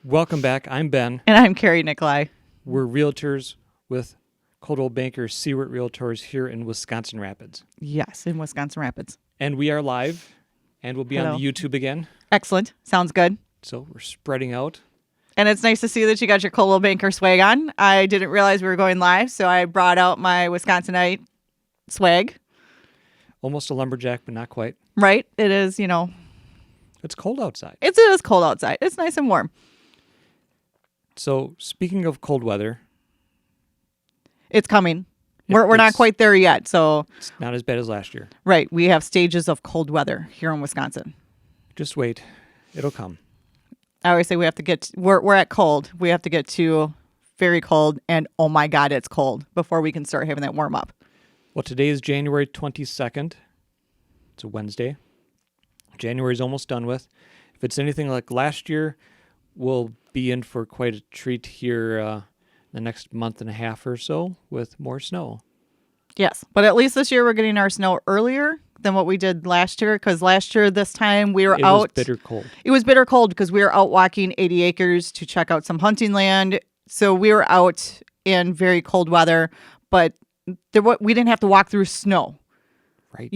Welcome back. I'm Ben. And I'm Carrie, Nikolai. We're realtors with Coldwell bankers Siewert Realtors here in Wisconsin Rapids. Yes, in Wisconsin Rapids. And we are live, and we'll be Hello. on the YouTube again. Excellent. Sounds good. So we're spreading out. And it's nice to see that you got your Coldwell Banker swag on. I didn't realize we were going live, so I brought out my Wisconsinite swag. Almost a lumberjack, but not quite. Right? It is, It's cold outside. it is cold outside. It's nice and warm. So speaking of cold weather, It's coming. We're not quite there yet. So, it's not as bad as last year. right, we have stages of cold weather here in Wisconsin. Just wait. It'll come. I always say we have to get, we're at cold. We have to get to very cold and oh my God, it's cold before we can start having that warm up. Well, today is January 22nd. It's a Wednesday. January's almost done with. If it's anything like last year, we'll be in for quite a treat here the next month and a half or so with more snow. Yes, but at least this year we're getting our snow earlier than what we did last year, because last year this time we were It out. was bitter cold. It was bitter cold because we were out walking 80 acres to check out some hunting land. So we were out in very cold weather, but we didn't have to walk through snow. Right.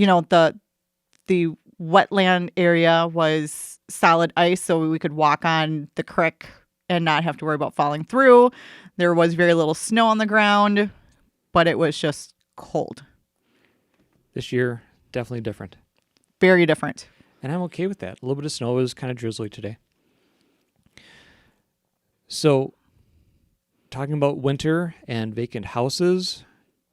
The wetland area was solid ice, so we could walk on the creek and not have to worry about falling through. There was very little snow on the ground, but it was just cold. This year, definitely different. Very different. And I'm okay with that. A little bit of snow. It was kind of drizzly today. So, talking about winter and vacant houses,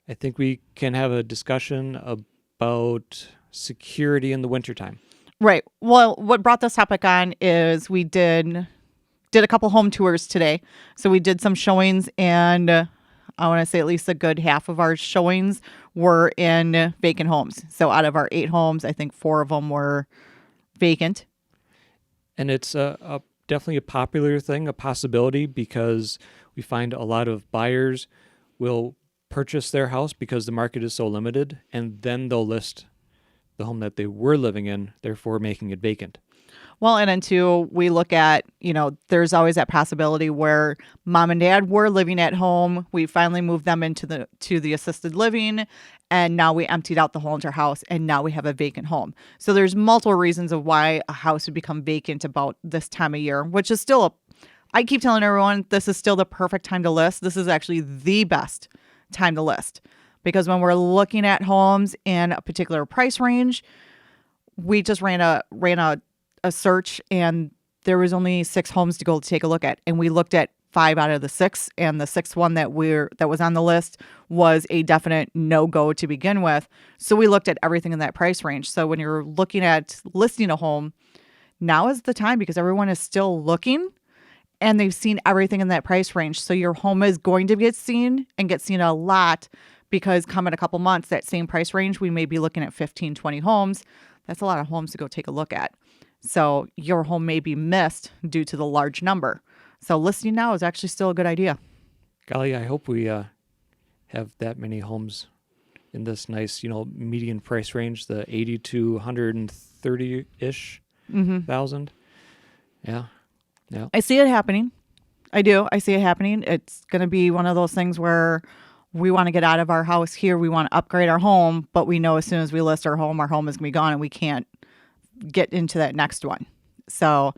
I think we can have a discussion about security in the wintertime. Right. Well, what brought this topic on is we did a couple home tours today. So we did some showings, and I want to say at least a good half of our showings were in vacant homes. So out of our 8 homes, I think 4 of them were vacant. And it's definitely a popular thing, a possibility, because we find a lot of buyers will purchase their house because the market is so limited, and then they'll list the home that they were living in, therefore making it vacant. Well, and then too, we look at, there's always that possibility where mom and dad were living at home. We finally moved them into the assisted living, and now we emptied out the whole entire house, and now we have a vacant home. So there's multiple reasons of why a house would become vacant about this time of year, which is still I keep telling everyone, this is still the perfect time to list. This is actually the best time to list, because when we're looking at homes in a particular price range, we just ran a search, and there was only 6 homes to go take a look at, and we looked at 5 out of the 6, and the 6th one that was on the list was a definite no-go to begin with. So we looked at everything in that price range. So when you're looking at listing a home, now is the time, because everyone is still looking and they've seen everything in that price range. So your home is going to get seen, and get seen a lot, because come in a couple months, that same price range, we may be looking at 15, 20 homes. That's a lot of homes to go take a look at. So your home may be missed due to the large number. So listing now is actually still a good idea. Golly, I hope we have that many homes in this nice, median price range, the 80 to 130-ish thousand. Yeah. I see it happening. I do. I see it happening. It's going to be one of those things where we want to get out of our house here. We want to upgrade our home, but we know as soon as we list our home is going to be gone, and we can't get into that next one. So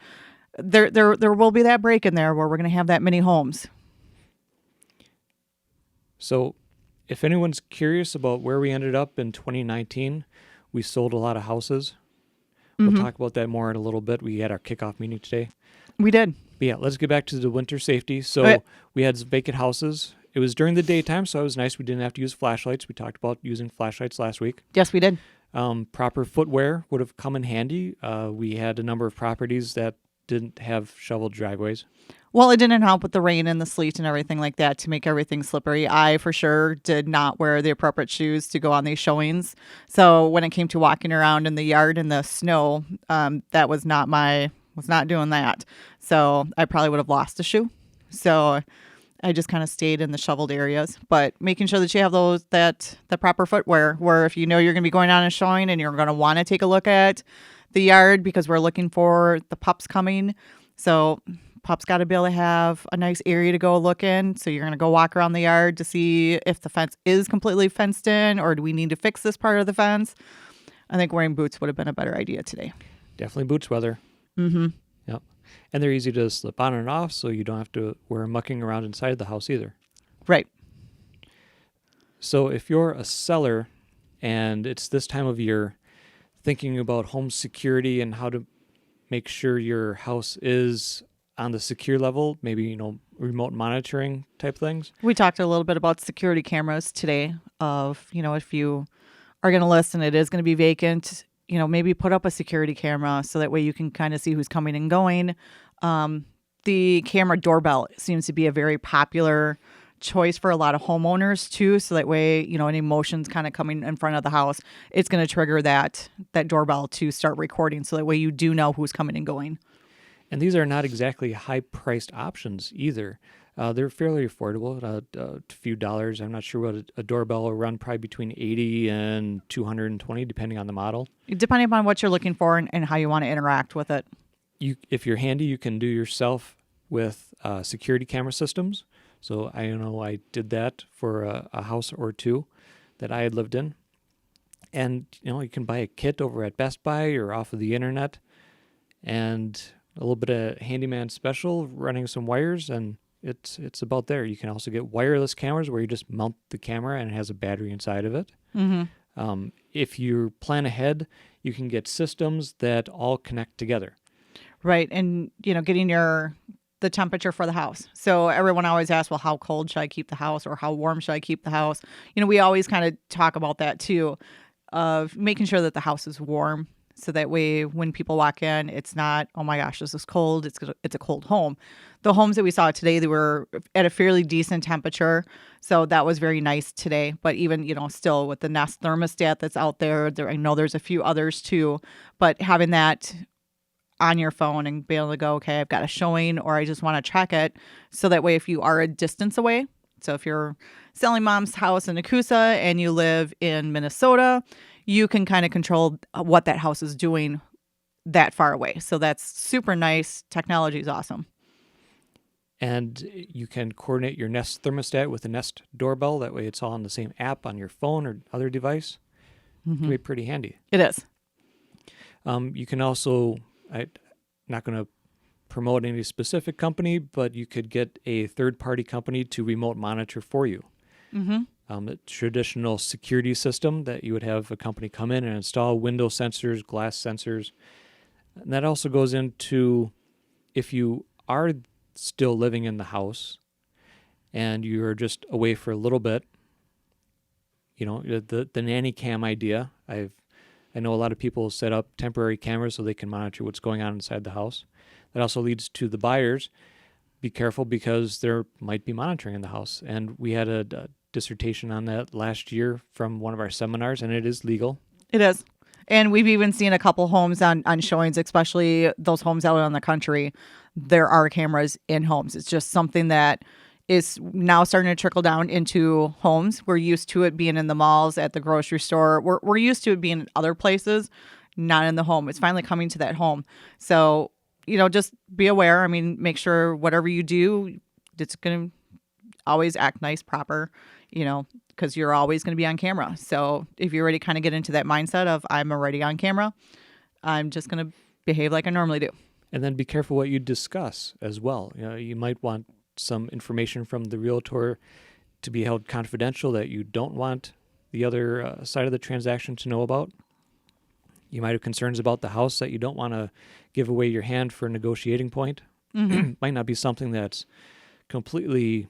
there will be that break in there where we're going to have that many homes. So if anyone's curious about where we ended up in 2019, we sold a lot of houses. We'll talk about that more in a little bit. We had our kickoff meeting today. We did. But yeah, let's get back to the winter safety. So we had vacant houses. It was during the daytime, so it was nice. We didn't have to use flashlights. We talked about using flashlights last week. Yes, we did. Proper footwear would have come in handy. We had a number of properties that didn't have shoveled driveways. Well, it didn't help with the rain and the sleet and everything like that to make everything slippery. I, for sure, did not wear the appropriate shoes to go on these showings. So when it came to walking around in the yard in the snow, that was not doing that. So I probably would have lost a shoe. So I just kind of stayed in the shoveled areas, but making sure that you have the proper footwear, where if you know you're going to be going on a showing and you're going to want to take a look at the yard because we're looking for the pups coming. So Pup's got to be able to have a nice area to go look in. So you're going to go walk around the yard to see if the fence is completely fenced in, or do we need to fix this part of the fence? I think wearing boots would have been a better idea today. Definitely boots weather. Mm-hmm. Yep. And they're easy to slip on and off, so you don't have to wear mucking around inside the house either. Right. So if you're a seller and it's this time of year, thinking about home security and how to make sure your house is on the secure level, maybe, remote monitoring type things. We talked a little bit about security cameras today of, if you are going to list and it is going to be vacant, maybe put up a security camera so that way you can kind of see who's coming and going. The camera doorbell seems to be a very popular choice for a lot of homeowners too. So that way, any motions kind of coming in front of the house, it's going to trigger that doorbell to start recording. So that way you do know who's coming and going. And these are not exactly high-priced options either. They're fairly affordable, a few dollars. I'm not sure what a doorbell will run, probably between $80 and $220, depending on the model. Depending upon what you're looking for and how you want to interact with it. If you're handy, you can do yourself with security camera systems. So I know I did that for a house or two that I had lived in. And, you can buy a kit over at Best Buy or off of the internet and a little bit of handyman special running some wires, and it's about there. You can also get wireless cameras where you just mount the camera and it has a battery inside of it. Mm-hmm. If you plan ahead, you can get systems that all connect together. Right. And, getting the temperature for the house. So everyone always asks, well, how cold should I keep the house, or how warm should I keep the house? We always kind of talk about that too, of making sure that the house is warm. So that way when people walk in, it's not, oh my gosh, this is cold. It's a cold home. The homes that we saw today, they were at a fairly decent temperature. So that was very nice today. But even, still with the Nest thermostat that's out there, I know there's a few others too, but having that on your phone and be able to go, okay, I've got a showing, or I just want to check it. So that way, if you are a distance away, so if you're selling mom's house in Nakusa and you live in Minnesota, you can kind of control what that house is doing that far away. So that's super nice. Technology is awesome. And you can coordinate your Nest thermostat with the Nest doorbell. That way it's all on the same app on your phone or other device. It can be pretty handy. It is. You can also, I'm not going to promote any specific company, but you could get a third-party company to remote monitor for you. A traditional security system that you would have a company come in and install window sensors, glass sensors. And that also goes into if you are still living in the house and you're just away for a little bit, the nanny cam idea. I know a lot of people set up temporary cameras so they can monitor what's going on inside the house. That also leads to the buyers. Be careful because there might be monitoring in the house. And we had a dissertation on that last year from one of our seminars, and it is legal. It is. And we've even seen a couple homes on showings, especially those homes out in the country. There are cameras in homes. It's just something that is now starting to trickle down into homes. We're used to it being in the malls, at the grocery store. We're used to it being in other places, not in the home. It's finally coming to that home. So, just be aware. I mean, make sure whatever you do, it's going to always act nice, proper, because you're always going to be on camera. So if you already kind of get into that mindset of I'm already on camera, I'm just going to behave like I normally do. And then be careful what you discuss as well. You might want some information from the realtor to be held confidential that you don't want the other side of the transaction to know about. You might have concerns about the house that you don't want to give away your hand for a negotiating point. Might not be something that's completely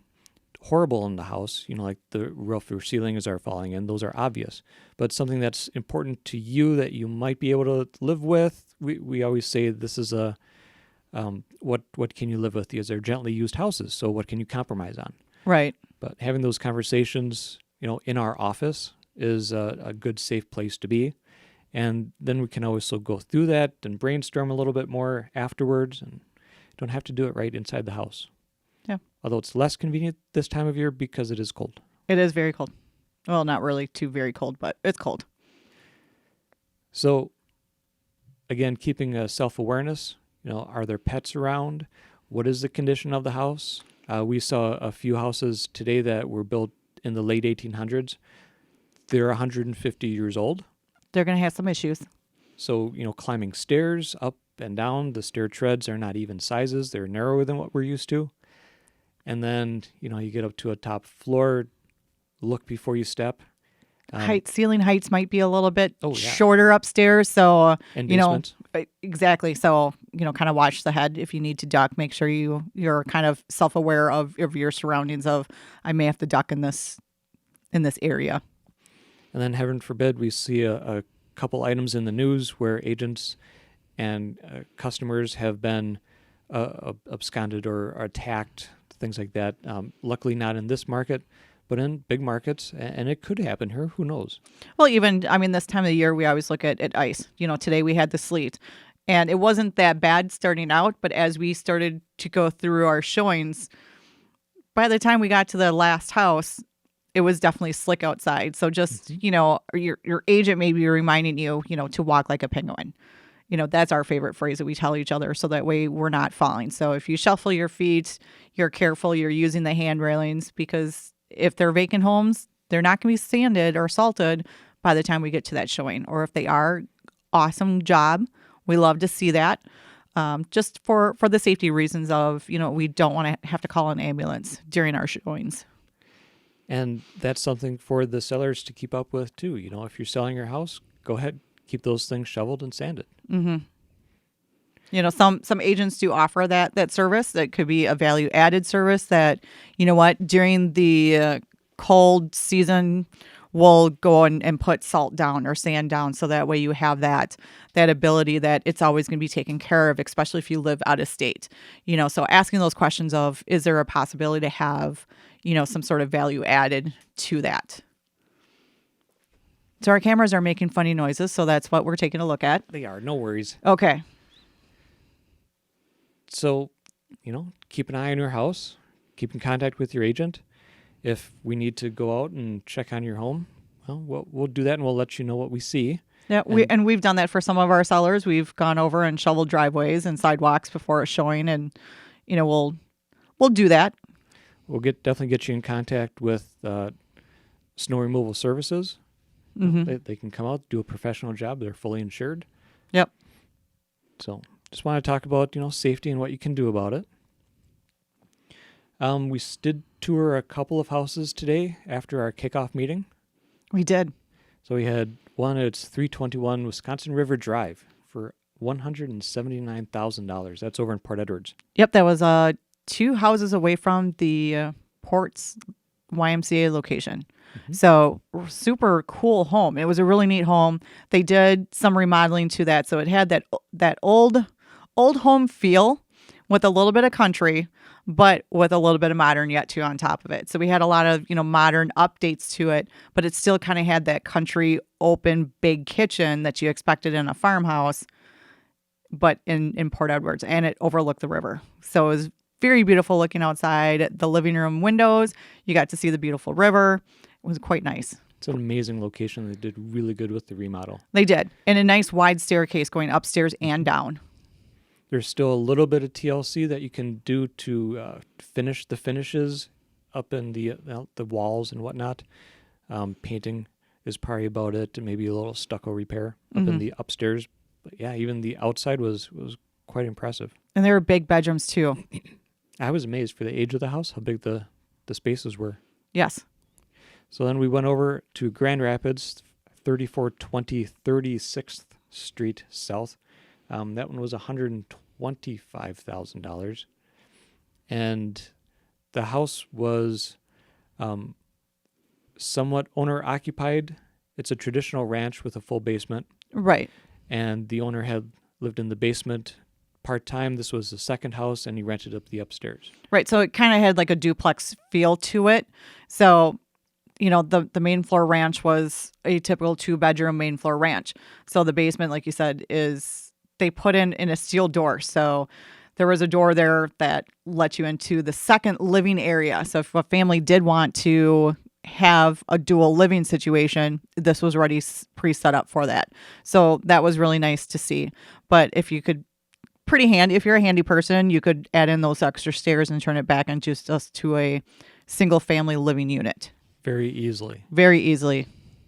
horrible in the house, like the roof or ceilings are falling in. Those are obvious. But something that's important to you that you might be able to live with, we always say this is a what can you live with? These are gently used houses, so what can you compromise on? Right. But having those conversations, in our office is a good, safe place to be. And then we can also go through that and brainstorm a little bit more afterwards, and don't have to do it right inside the house. Yeah. Although it's less convenient this time of year because it is cold. It is very cold. Well, not really too very cold, but it's cold. So, again, keeping a self-awareness, are there pets around? what is the condition of the house. We saw a few houses today that were built in the late 1800s. They're 150 years old. They're going to have some issues. So, climbing stairs up and down, the stair treads are not even sizes. They're narrower than what we're used to. And then, you get up to a top floor, look before you step. Ceiling heights might be a little bit Oh, yeah. shorter upstairs. So, And basement. Exactly. So, kind of watch the head if you need to duck. Make sure you're kind of self-aware of your surroundings of, I may have to duck in this area. And then, heaven forbid, we see a couple items in the news where agents and customers have been absconded or attacked, things like that. Luckily, not in this market, but in big markets, and it could happen here. Who knows? Well, even, this time of the year, we always look at ice. Today we had the sleet, and it wasn't that bad starting out, but as we started to go through our showings, by the time we got to the last house, it was definitely slick outside. So just, your agent may be reminding you, to walk like a penguin. That's our favorite phrase that we tell each other, so that way we're not falling. So if you shuffle your feet, you're careful, you're using the hand railings, because if they're vacant homes, they're not going to be sanded or salted by the time we get to that showing. Or if they are, awesome job. We love to see that. Just for the safety reasons of, we don't want to have to call an ambulance during our showings. And that's something for the sellers to keep up with too. If you're selling your house, go ahead, keep those things shoveled and sanded. Mm-hmm. Some agents do offer that service. That could be a value added service that, during the cold season, we'll go and put salt down or sand down. So that way you have that ability that it's always going to be taken care of, especially if you live out of state. So asking those questions of, is there a possibility to have, some sort of value added to that? So our cameras are making funny noises. So that's what we're taking a look at. They are. No worries. Okay. So, keep an eye on your house. Keep in contact with your agent. If we need to go out and check on your home, well, we'll do that, and we'll let you know what we see. Yeah, we've done that for some of our sellers. We've gone over and shoveled driveways and sidewalks before a showing, and we'll do that. We'll definitely get you in contact with snow removal services. Mm-hmm. They can come out, do a professional job. They're fully insured. Yep. So just want to talk about, safety and what you can do about it. We did tour a couple of houses today after our kickoff meeting. We did. So we had one, it's 321 Wisconsin River Drive for $179,000. That's over in Port Edwards. Yep, that was 2 houses away from the Port's YMCA location. Mm-hmm. So super cool home. It was a really neat home. They did some remodeling to that, so it had that old home feel with a little bit of country, but with a little bit of modern yet too on top of it. So we had a lot of modern updates to it, but it still kind of had that country open big kitchen that you expected in a farmhouse, but in Port Edwards, and it overlooked the river. So it was very beautiful looking outside the living room windows. You got to see the beautiful river. It was quite nice. It's an amazing location. They did really good with the remodel. They did. And a nice wide staircase going upstairs and down. There's still a little bit of TLC that you can do to finish the finishes up in the walls and whatnot. Painting is probably about it. Maybe a little stucco repair up in the upstairs. But yeah, even the outside was quite impressive. And there were big bedrooms too. I was amazed for the age of the house, how big the spaces were. Yes. So then we went over to Grand Rapids, 3420 36th Street South. That one was $125,000. And the house was somewhat owner-occupied. It's a traditional ranch with a full basement. Right. And the owner had lived in the basement part-time. This was the second house, and he rented up the upstairs. Right. So it kind of had like a duplex feel to it. So, the main floor ranch was a typical 2-bedroom main floor ranch. So the basement, like you said, they put in a steel door. So there was a door there that let you into the second living area. So if a family did want to have a dual living situation, this was already pre-set up for that. So that was really nice to see. But if you could pretty handy. If you're a handy person, you could add in those extra stairs and turn it back into just to a single family living unit Very easily. very easily.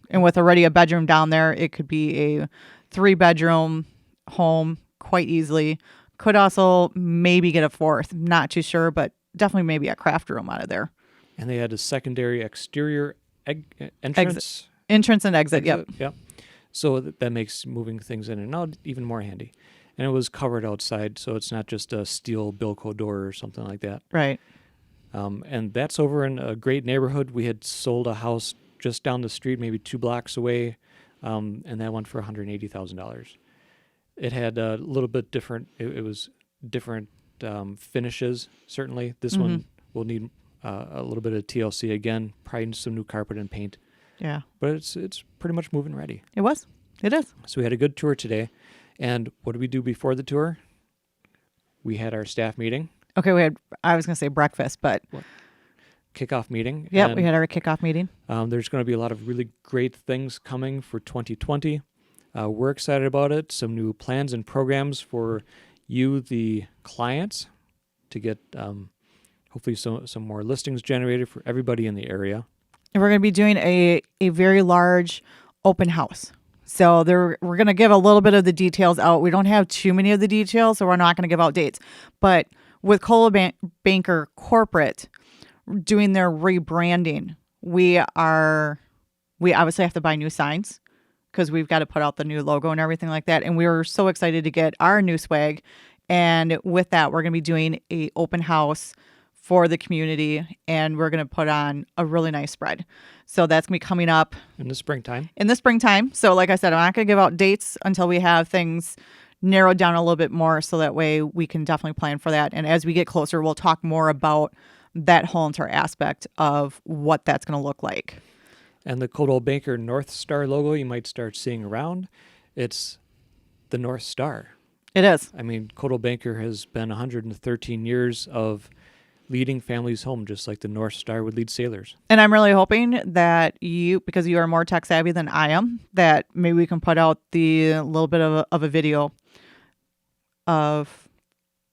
And with already a bedroom down there, it could be a 3-bedroom home quite easily. Could also maybe get a fourth. Not too sure, but definitely maybe a craft room out of there. And they had a secondary exterior entrance. Entrance and exit. Yep. Yep. So that makes moving things in and out even more handy. And it was covered outside, so it's not just a steel Bilco door or something like that. Right. And that's over in a great neighborhood. We had sold a house just down the street, maybe 2 blocks away, and that went for $180,000. It had a little bit different. It was different finishes. Certainly, this one will need a little bit of TLC again, probably some new carpet and paint. Yeah. But it's pretty much moving ready. It was. It is. So we had a good tour today. And what did we do before the tour? We had our staff meeting. Okay, I was going to say breakfast, but Kickoff meeting. yeah, And we had our kickoff meeting. there's going to be a lot of really great things coming for 2020. We're excited about it. Some new plans and programs for you, the clients, to get hopefully some more listings generated for everybody in the area. And we're going to be doing a very large open house. So we're going to give a little bit of the details out. We don't have too many of the details, so we're not going to give out dates. But with Coldwell Banker Corporate doing their rebranding, we obviously have to buy new signs because we've got to put out the new logo and everything like that. And we were so excited to get our new swag. And with that, we're going to be doing a open house for the community, and we're going to put on a really nice spread. So that's going to be coming up In the springtime. So like I said, I'm not going to give out dates until we have things narrowed down a little bit more, so that way we can definitely plan for that. And as we get closer, we'll talk more about that whole entire aspect of what that's going to look like. And the Coldwell Banker North Star logo you might start seeing around. It's the North Star. It is. I mean, Coldwell Banker has been 113 years of leading families home, just like the North Star would lead sailors. And I'm really hoping that you, because you are more tech savvy than I am, that maybe we can put out the little bit of a video of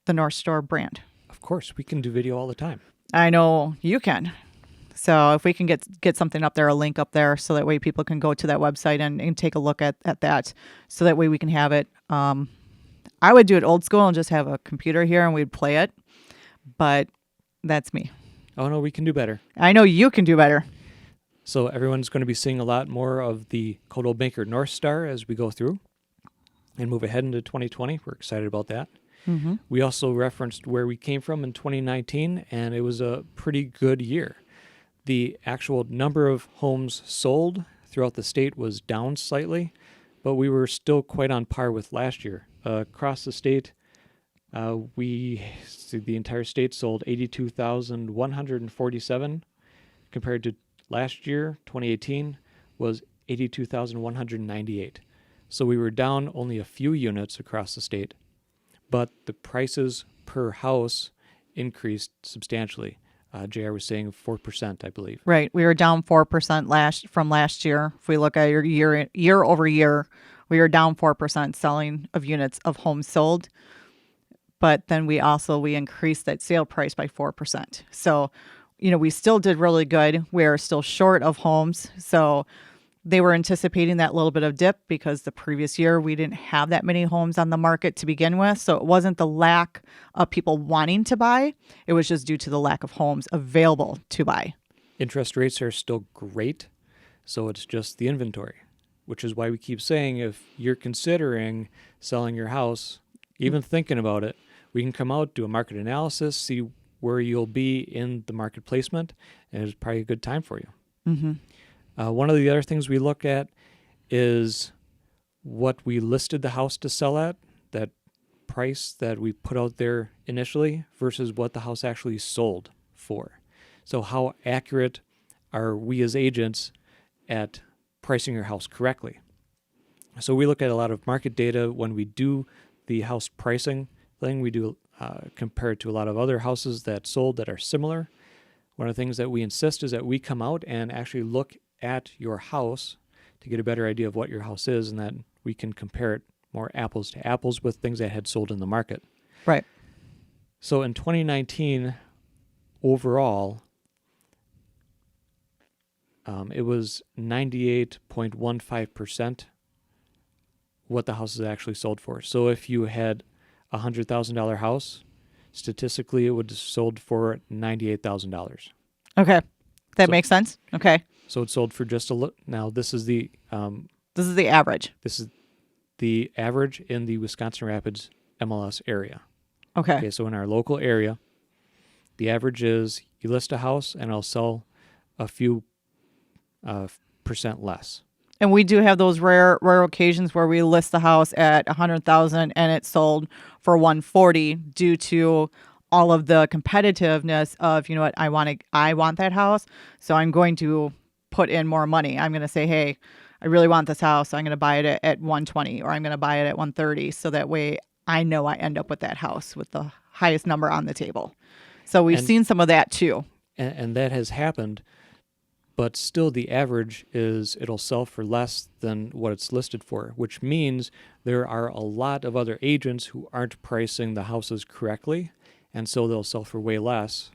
the North Star brand. Of course, we can do video all the time. I know you can. So if we can get something up there, a link up there, so that way people can go to that website and take a look at that, so that way we can have it. I would do it old school and just have a computer here and we'd play it, but that's me. Oh, no, we can do better. I know you can do better. So everyone's going to be seeing a lot more of the Coldwell Banker North Star as we go through and move ahead into 2020. We're excited about that. Mm-hmm. We also referenced where we came from in 2019, and it was a pretty good year. The actual number of homes sold throughout the state was down slightly, but we were still quite on par with last year. Across the state, the entire state sold 82,147 compared to last year, 2018, was 82,198. So we were down only a few units across the state, but the prices per house increased substantially. JR was saying 4%, I believe. Right. We were down 4% from last year. If we look at your year over year, we were down 4% selling of units of homes sold. But then we increased that sale price by 4%. So, we still did really good. We're still short of homes. So they were anticipating that little bit of dip because the previous year we didn't have that many homes on the market to begin with. So it wasn't the lack of people wanting to buy. It was just due to the lack of homes available to buy. Interest rates are still great. So it's just the inventory, which is why we keep saying if you're considering selling your house, even thinking about it, we can come out, do a market analysis, see where you'll be in the market placement, and it's probably a good time for you. Mm-hmm. One of the other things we look at is what we listed the house to sell at, that price that we put out there initially versus what the house actually sold for. So how accurate are we as agents at pricing your house correctly? So we look at a lot of market data when we do the house pricing thing. We do compare it to a lot of other houses that sold that are similar. One of the things that we insist is that we come out and actually look at your house to get a better idea of what your house is, and that we can compare it more apples to apples with things that had sold in the market. Right. So in 2019, overall, it was 98.15% what the house is actually sold for. So if you had a $100,000 house, statistically, it would have sold for $98,000. Okay. That So, makes sense. Okay. so it sold for just a little. Now this is the This is the average. average in the Wisconsin Rapids MLS area. Okay. Okay, so in our local area, the average is you list a house and I'll sell a few percent less. And we do have those rare occasions where we list the house at 100,000 and it's sold for 140 due to all of the competitiveness of, you know what, I want that house, so I'm going to put in more money. I'm going to say, hey, I really want this house, so I'm going to buy it at 120 or I'm going to buy it at 130, so that way I know I end up with that house with the highest number on the table. So we've seen some of that too. And that has happened, but still the average is it'll sell for less than what it's listed for, which means there are a lot of other agents who aren't pricing the houses correctly, and so they'll sell for way less,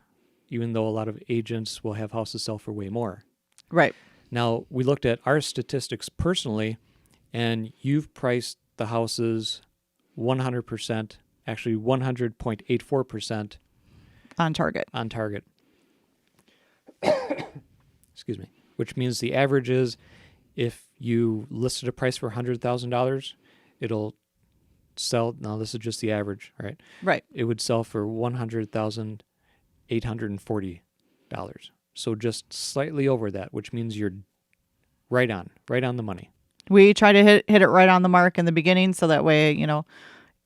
even though a lot of agents will have houses sell for way more. Right. Now, we looked at our statistics personally, and you've priced the houses 100%, actually 100.84% On target. on target. Excuse me. Which means the average is if you listed a price for $100,000, it'll sell. Now, this is just the average, right? Right. It would sell for $100,840. So just slightly over that, which means you're right on the money. We try to hit it right on the mark in the beginning, so that way, you know,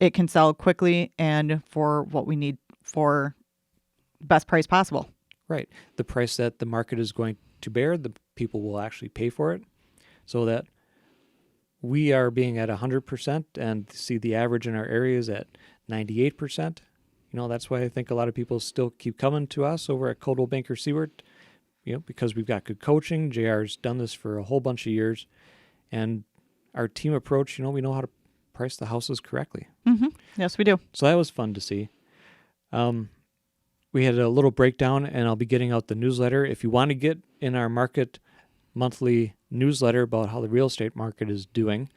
it can sell quickly and for what we need for best price possible. Right. The price that the market is going to bear, the people will actually pay for it, so that we are being at 100% and see the average in our areas at 98%. You know, that's why I think a lot of people still keep coming to us over at Coldwell Banker Siewert, you know, because we've got good coaching. JR's done this for a whole bunch of years, and our team approach, you know, we know how to price the houses correctly. Mm-hmm. Yes, we do. So that was fun to see. We had a little breakdown, and I'll be getting out the newsletter. If you want to get in our market monthly newsletter about how the real estate market is doing,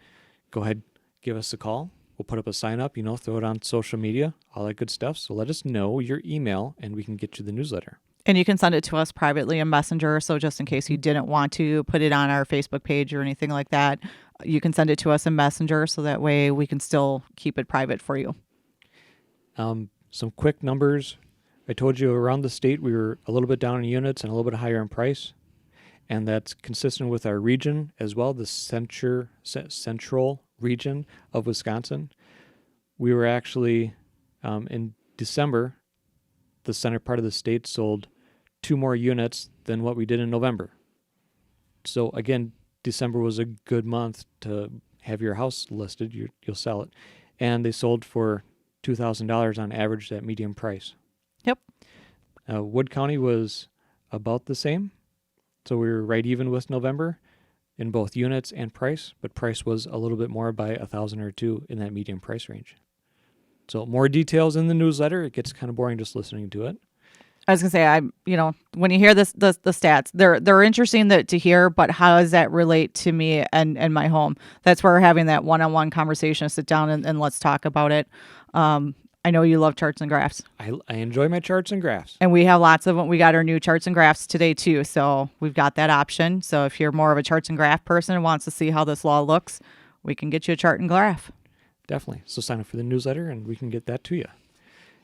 go ahead, give us a call. We'll put up a sign up, you know, throw it on social media, all that good stuff. So let us know your email, and we can get you the newsletter. And you can send it to us privately in Messenger. So just in case you didn't want to put it on our Facebook page or anything like that, you can send it to us in Messenger, so that way we can still keep it private for you. Some quick numbers. I told you around the state we were a little bit down in units and a little bit higher in price. And that's consistent with our region as well, the central region of Wisconsin. We were actually, in December, the center part of the state sold 2 more units than what we did in November. So again, December was a good month to have your house listed. You'll sell it. And they sold for $2,000 on average, that median price. Yep. Wood County was about the same. So we were right even with November in both units and price, but price was a little bit more by 1,000 or 2 in that median price range. So more details in the newsletter. It gets kind of boring just listening to it. I was gonna say, when you hear the stats, they're interesting to hear, but how does that relate to me and my home? That's where we're having that one-on-one conversation. Sit down and let's talk about it. I know you love charts and graphs. I enjoy my charts and graphs. And we have lots of them. We got our new charts and graphs today too. So we've got that option. So if you're more of a charts and graph person and wants to see how this law looks, we can get you a chart and graph. Definitely. So sign up for the newsletter and we can get that to you.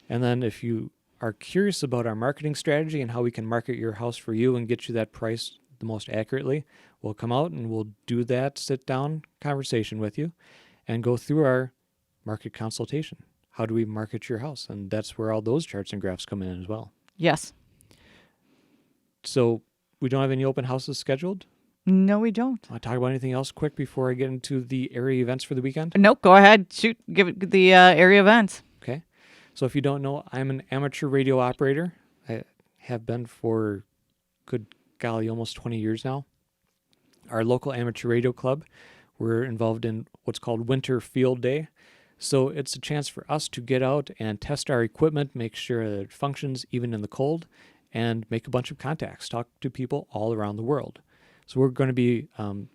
And then if you are curious about our marketing strategy and how we can market your house for you and get you that price the most accurately, we'll come out and we'll do that sit down conversation with you and go through our market consultation. How do we market your house? And that's where all those charts and graphs come in as well. Yes. So we don't have any open houses scheduled? No, we don't. Want to talk about anything else quick before I get into the area events for the weekend? Nope. Go ahead. Shoot. Give it the area events. Okay. So if you don't know, I'm an amateur radio operator. I have been for, good golly, almost 20 years now. Our local amateur radio club, we're involved in what's called Winter Field Day. So it's a chance for us to get out and test our equipment, make sure that it functions even in the cold, and make a bunch of contacts, talk to people all around the world. So we're going to be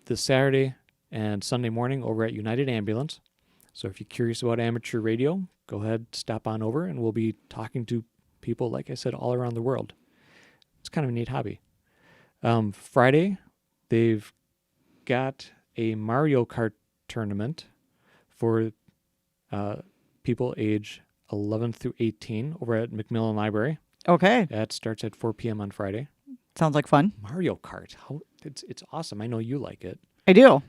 this Saturday and Sunday morning over at United Ambulance. So if you're curious about amateur radio, go ahead, stop on over, and we'll be talking to people, like I said, all around the world. It's kind of a neat hobby. Friday, they've got a Mario Kart tournament for people age 11 through 18 over at Macmillan Library. Okay. That starts at 4 p.m. on Friday. Sounds like fun. Mario Kart. It's awesome. I know you like it. I do.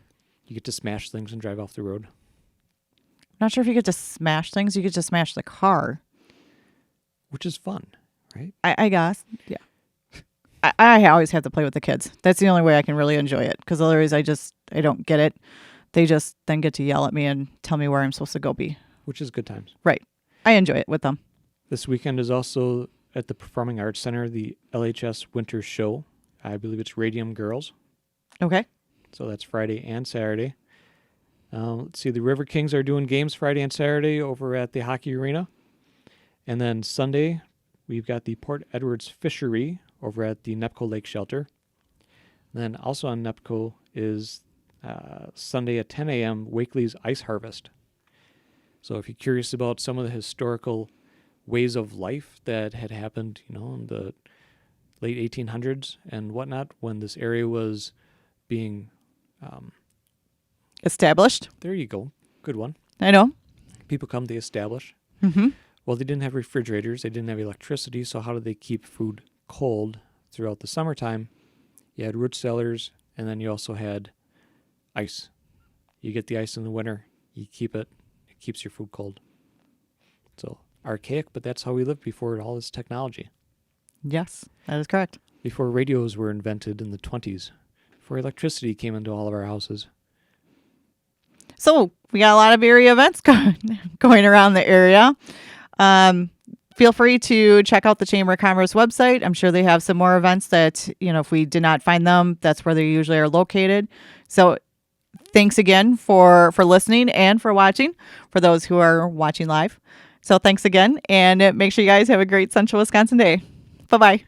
You get to smash things and drive off the road. Not sure if you get to smash things. You get to smash the car. Which is fun, right? I guess. Yeah. I always have to play with the kids. That's the only way I can really enjoy it. Because otherwise I don't get it. They just then get to yell at me and tell me where I'm supposed to go be. Which is good times. Right. I enjoy it with them. This weekend is also at the Performing Arts Center, the LHS Winter Show. I believe it's Radium Girls. Okay. So that's Friday and Saturday. Let's see, the River Kings are doing games Friday and Saturday over at the hockey arena. And then Sunday, we've got the Port Edwards Fishery over at the Nepco Lake Shelter. And then also on Nepco is Sunday at 10 a.m., Wakely's Ice Harvest. So if you're curious about some of the historical ways of life that had happened, in the late 1800s and whatnot, when this area was being... established. There you go. Good one. I know. People come, they establish. Mm-hmm. Well, they didn't have refrigerators. They didn't have electricity. So how did they keep food cold throughout the summertime? You had root cellars, and then you also had ice. You get the ice in the winter. You keep it. It keeps your food cold. So archaic, but that's how we lived before all this technology. Yes, that is correct. Before radios were invented in the 20s. Before electricity came into all of our houses. So we got a lot of area events going around the area. Feel free to check out the Chamber of Commerce website. I'm sure they have some more events that, if we did not find them, that's where they usually are located. So thanks again for listening and for watching, for those who are watching live. So thanks again, and make sure you guys have a great Central Wisconsin day. Bye-bye.